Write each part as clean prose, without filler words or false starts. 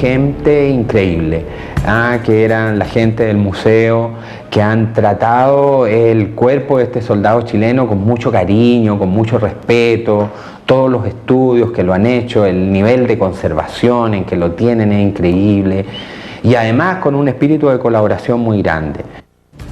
gente increíble, que eran la gente del museo, que han tratado el cuerpo de este soldado chileno con mucho cariño, con mucho respeto, todos los estudios que lo han hecho, el nivel de conservación en que lo tienen es increíble, y además con un espíritu de colaboración muy grande.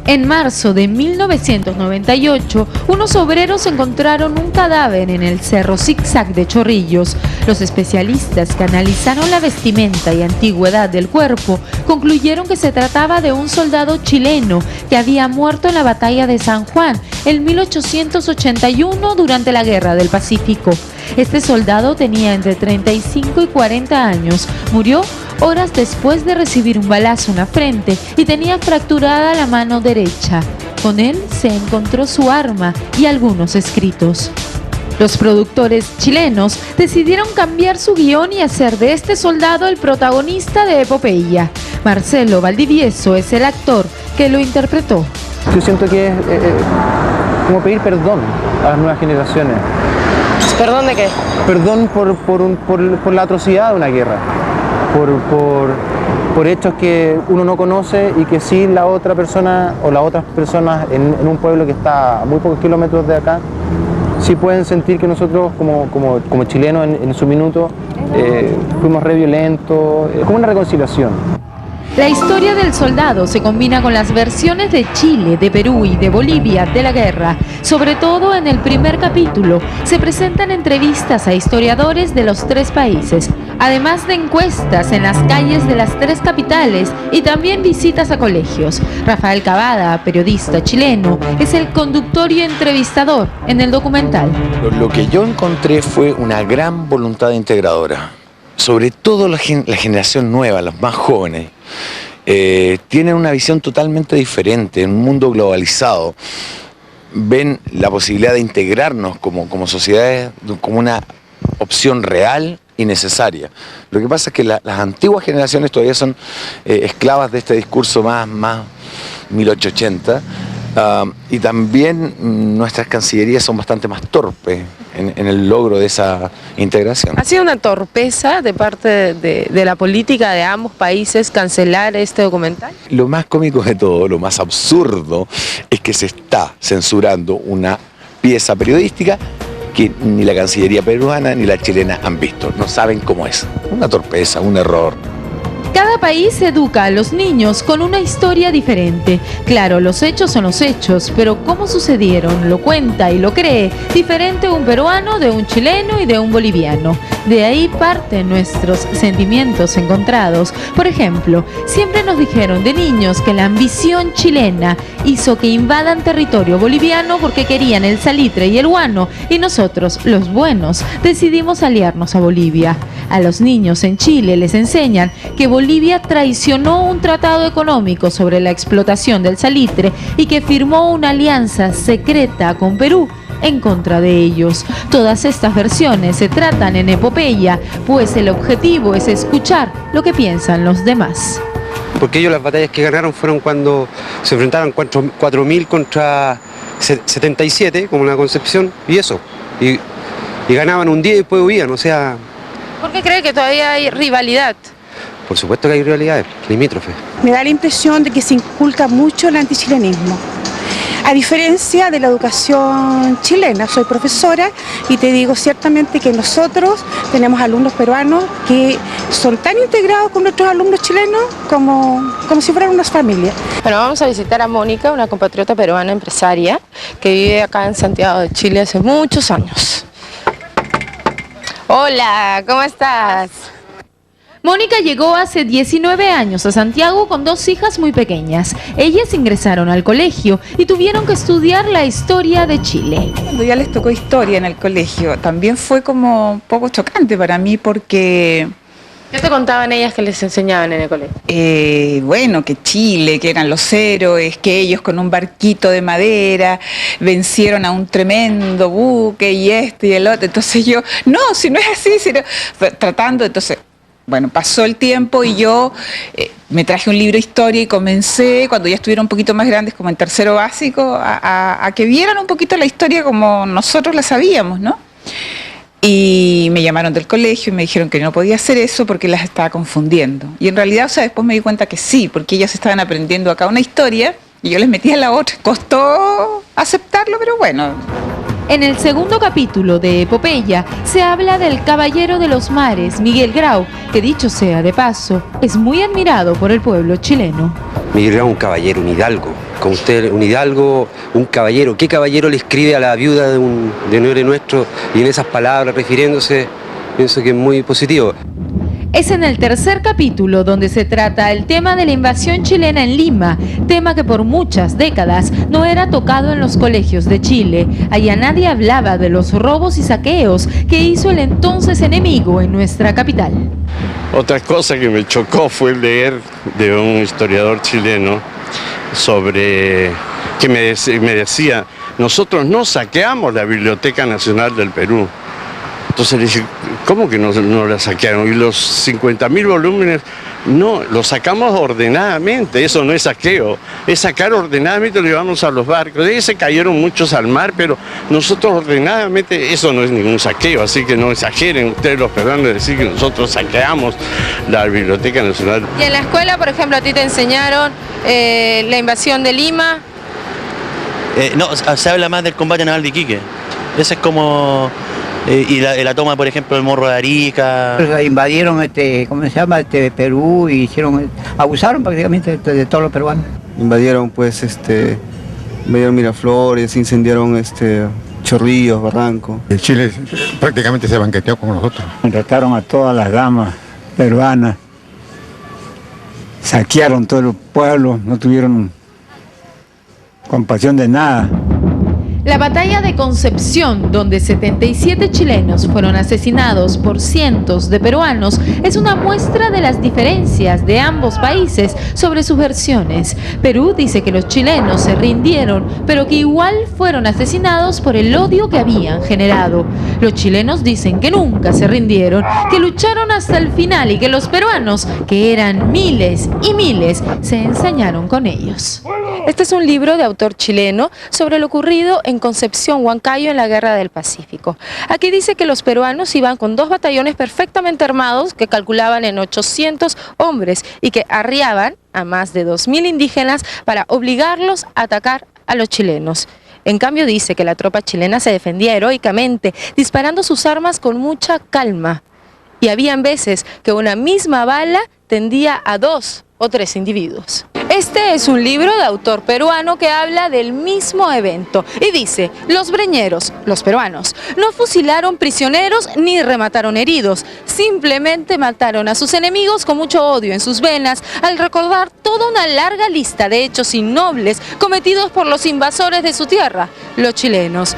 En marzo de 1998, unos obreros encontraron un cadáver en el Cerro Zigzag de Chorrillos. Los especialistas que analizaron la vestimenta y antigüedad del cuerpo concluyeron que se trataba de un soldado chileno que había muerto en la batalla de San Juan en 1881 durante la Guerra del Pacífico. Este soldado tenía entre 35 y 40 años. Murió horas después de recibir un balazo en la frente y tenía fracturada la mano derecha. Con él se encontró su arma y algunos escritos. Los productores chilenos decidieron cambiar su guión y hacer de este soldado el protagonista de Epopeya. Marcelo Valdivieso es el actor que lo interpretó. Yo siento que es como pedir perdón a las nuevas generaciones. ¿Perdón de qué? Perdón por la atrocidad de una guerra, por hechos que uno no conoce y que sí la otra persona o las otras personas en un pueblo que está a muy pocos kilómetros de acá, sí pueden sentir que nosotros como chilenos en su minuto fuimos re violentos, como una reconciliación. La historia del soldado se combina con las versiones de Chile, de Perú y de Bolivia de la guerra. Sobre todo en el primer capítulo se presentan entrevistas a historiadores de los tres países, además de encuestas en las calles de las tres capitales y también visitas a colegios. Rafael Cavada, periodista chileno, es el conductor y entrevistador en el documental. Lo que yo encontré fue una gran voluntad integradora. Sobre todo la generación nueva, los más jóvenes, tienen una visión totalmente diferente. En un mundo globalizado, ven la posibilidad de integrarnos como sociedades como una opción real y necesaria. Lo que pasa es que las antiguas generaciones todavía son esclavas de este discurso más 1880, y también nuestras cancillerías son bastante más torpes en el logro de esa integración. ¿Ha sido una torpeza de parte de la política de ambos países cancelar este documental? Lo más cómico de todo, lo más absurdo, es que se está censurando una pieza periodística que ni la Cancillería peruana ni la chilena han visto. No saben cómo es. Una torpeza, un error. Cada país educa a los niños con una historia diferente. Claro, los hechos son los hechos, pero cómo sucedieron, lo cuenta y lo cree diferente un peruano de un chileno y de un boliviano. De ahí parten nuestros sentimientos encontrados. Por ejemplo, siempre nos dijeron de niños que la ambición chilena hizo que invadan territorio boliviano porque querían el salitre y el guano, y nosotros, los buenos, decidimos aliarnos a Bolivia. A los niños en Chile les enseñan que Bolivia traicionó un tratado económico sobre la explotación del salitre y que firmó una alianza secreta con Perú en contra de ellos. Todas estas versiones se tratan en Epopeya, pues el objetivo es escuchar lo que piensan los demás. Porque ellos las batallas que ganaron fueron cuando se enfrentaron 4.000 contra 77, como la Concepción, y eso. Y ganaban un día y después huían, o sea... ¿Por qué cree que todavía hay rivalidad? Por supuesto que hay rivalidades, limítrofes. Me da la impresión de que se inculca mucho el antichilenismo. A diferencia de la educación chilena, soy profesora y te digo ciertamente que nosotros tenemos alumnos peruanos que son tan integrados con nuestros alumnos chilenos como si fueran unas familias. Bueno, vamos a visitar a Mónica, una compatriota peruana empresaria que vive acá en Santiago de Chile hace muchos años. Hola, ¿cómo estás? Mónica llegó hace 19 años a Santiago con 2 hijas muy pequeñas. Ellas ingresaron al colegio y tuvieron que estudiar la historia de Chile. Cuando ya les tocó historia en el colegio, también fue como un poco chocante para mí porque... ¿Qué te contaban ellas que les enseñaban en el colegio? Bueno, que Chile, que eran los héroes, que ellos con un barquito de madera vencieron a un tremendo buque y este y el otro. Entonces yo, no, si no es así, sino tratando, entonces... Bueno, pasó el tiempo y yo me traje un libro de historia y comencé, cuando ya estuvieron un poquito más grandes, como en tercero básico, a que vieran un poquito la historia como nosotros la sabíamos, ¿no? Y me llamaron del colegio y me dijeron que no podía hacer eso porque las estaba confundiendo. Y en realidad, o sea, después me di cuenta que sí, porque ellas estaban aprendiendo acá una historia y yo les metía la otra. Costó aceptarlo, pero bueno. En el segundo capítulo de Epopeya se habla del caballero de los mares, Miguel Grau, que dicho sea de paso, es muy admirado por el pueblo chileno. Miguel Grau, un caballero, un hidalgo. Con usted, un hidalgo, un caballero. ¿Qué caballero le escribe a la viuda de un héroe nuestro? Y en esas palabras, refiriéndose, pienso que es muy positivo. Es en el tercer capítulo donde se trata el tema de la invasión chilena en Lima, tema que por muchas décadas no era tocado en los colegios de Chile. Allá nadie hablaba de los robos y saqueos que hizo el entonces enemigo en nuestra capital. Otra cosa que me chocó fue leer de un historiador chileno sobre que me decía, nosotros no saqueamos la Biblioteca Nacional del Perú. Entonces le dije, ¿cómo que no la saquearon? Y los 50.000 volúmenes, no, los sacamos ordenadamente, eso no es saqueo, es sacar ordenadamente, lo llevamos a los barcos. De ahí se cayeron muchos al mar, pero nosotros ordenadamente, eso no es ningún saqueo, así que no exageren ustedes los peruanos de decir que nosotros saqueamos la Biblioteca Nacional. Y en la escuela, por ejemplo, a ti te enseñaron la invasión de Lima. No, se habla más del combate naval de Iquique, ese es como... y la toma, por ejemplo, del Morro de Arica. Invadieron ¿cómo se llama? Perú y abusaron prácticamente de todos los peruanos. Invadieron invadieron Miraflores, incendiaron Chorrillos, Barranco. El Chile prácticamente se banqueteó como nosotros. Trataron a todas las damas peruanas, saquearon todo el pueblo, no tuvieron compasión de nada. La batalla de Concepción, donde 77 chilenos fueron asesinados por cientos de peruanos, es una muestra de las diferencias de ambos países sobre sus versiones. Perú dice que los chilenos se rindieron, pero que igual fueron asesinados por el odio que habían generado. Los chilenos dicen que nunca se rindieron, que lucharon hasta el final y que los peruanos, que eran miles y miles, se ensañaron con ellos. Este es un libro de autor chileno sobre lo ocurrido en Concepción, Huancayo, en la Guerra del Pacífico. Aquí dice que los peruanos iban con 2 batallones perfectamente armados que calculaban en 800 hombres y que arriaban a más de 2.000 indígenas para obligarlos a atacar a los chilenos. En cambio dice que la tropa chilena se defendía heroicamente, disparando sus armas con mucha calma. Y habían veces que una misma bala tendía a 2 o 3 individuos. Este es un libro de autor peruano que habla del mismo evento y dice, los breñeros, los peruanos, no fusilaron prisioneros ni remataron heridos, simplemente mataron a sus enemigos con mucho odio en sus venas al recordar toda una larga lista de hechos innobles cometidos por los invasores de su tierra, los chilenos.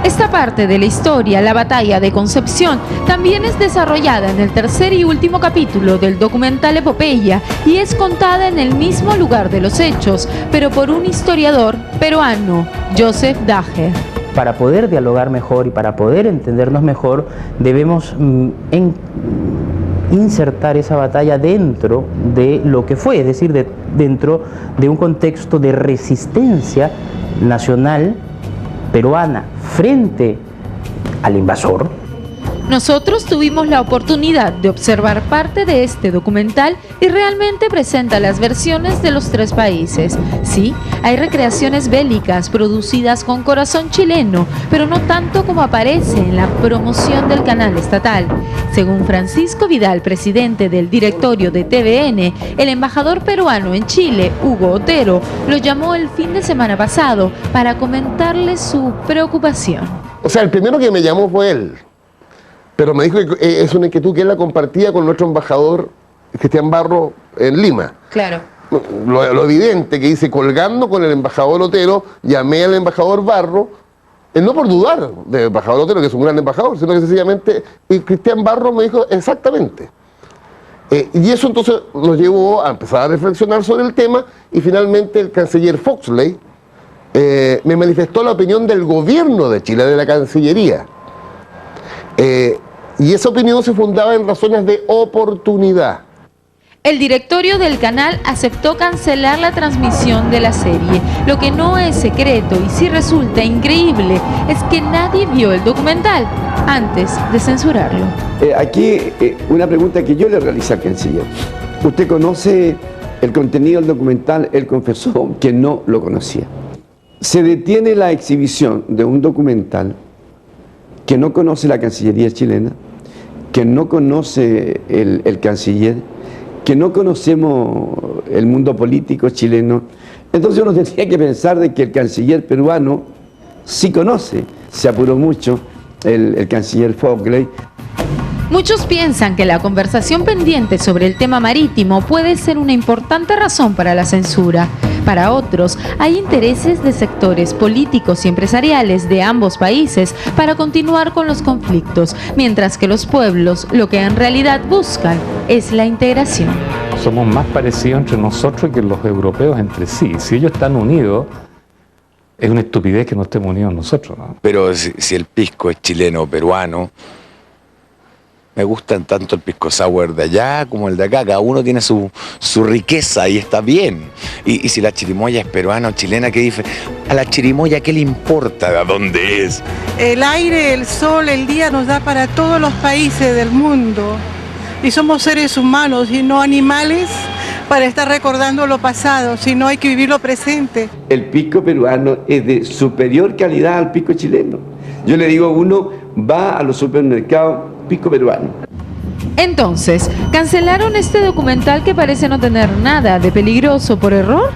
Esta parte de la historia, la batalla de Concepción, también es desarrollada en el tercer y último capítulo del documental Epopeya y es contada en el mismo lugar de los hechos, pero por un historiador peruano, Joseph Dager. Para poder dialogar mejor y para poder entendernos mejor, debemos insertar esa batalla dentro de lo que fue, es decir, dentro de un contexto de resistencia nacional peruana frente al invasor. Nosotros tuvimos la oportunidad de observar parte de este documental y realmente presenta las versiones de los 3 países. Sí, hay recreaciones bélicas producidas con corazón chileno, pero no tanto como aparece en la promoción del canal estatal. Según Francisco Vidal, presidente del directorio de TVN, el embajador peruano en Chile, Hugo Otero, lo llamó el fin de semana pasado para comentarle su preocupación. O sea, el primero que me llamó fue él. Pero me dijo que es una inquietud que él la compartía con nuestro embajador Cristian Barro en Lima. Claro. Lo evidente que dice, colgando con el embajador Otero, llamé al embajador Barro, no por dudar del embajador Otero, que es un gran embajador, sino que sencillamente Cristian Barro me dijo exactamente. Y eso entonces nos llevó a empezar a reflexionar sobre el tema y finalmente el canciller Foxley me manifestó la opinión del gobierno de Chile, de la Cancillería. Y esa opinión se fundaba en razones de oportunidad. El directorio del canal aceptó cancelar la transmisión de la serie. Lo que no es secreto y sí resulta increíble es que nadie vio el documental. antes de censurarlo. Aquí una pregunta que yo le realicé al canciller. ¿Usted conoce el contenido del documental? Él confesó que no lo conocía. Se detiene la exhibición de un documental que no conoce la Cancillería chilena, que no conoce el canciller, que no conocemos el mundo político chileno. Entonces uno tendría que pensar de que el canciller peruano sí conoce. Se apuró mucho el canciller Foggley. Muchos piensan que la conversación pendiente sobre el tema marítimo puede ser una importante razón para la censura. Para otros, hay intereses de sectores políticos y empresariales de ambos países para continuar con los conflictos, mientras que los pueblos lo que en realidad buscan es la integración. Somos más parecidos entre nosotros que los europeos entre sí. Si ellos están unidos, es una estupidez que no estemos unidos nosotros, ¿no? Pero si el pisco es chileno o peruano, me gustan tanto el pisco sour de allá como el de acá. Cada uno tiene su riqueza y está bien. Y si la chirimoya es peruana o chilena, ¿qué dice? A la chirimoya, ¿qué le importa de dónde es? El aire, el sol, el día nos da para todos los países del mundo. Y somos seres humanos y no animales para estar recordando lo pasado, sino hay que vivir lo presente. El pisco peruano es de superior calidad al pisco chileno. Yo le digo, uno va a los supermercados, pisco peruano. Entonces, ¿cancelaron este documental que parece no tener nada de peligroso por error?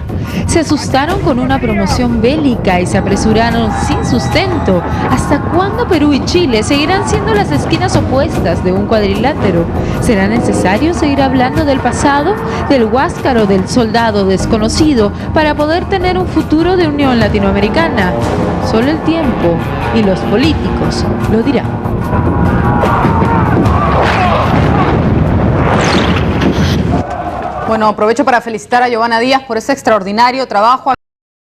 ¿Se asustaron con una promoción bélica y se apresuraron sin sustento? ¿Hasta cuándo Perú y Chile seguirán siendo las esquinas opuestas de un cuadrilátero? ¿Será necesario seguir hablando del pasado, del huáscaro del soldado desconocido, para poder tener un futuro de unión latinoamericana? Solo el tiempo y los políticos lo dirán. Bueno, aprovecho para felicitar a Giovanna Díaz por ese extraordinario trabajo.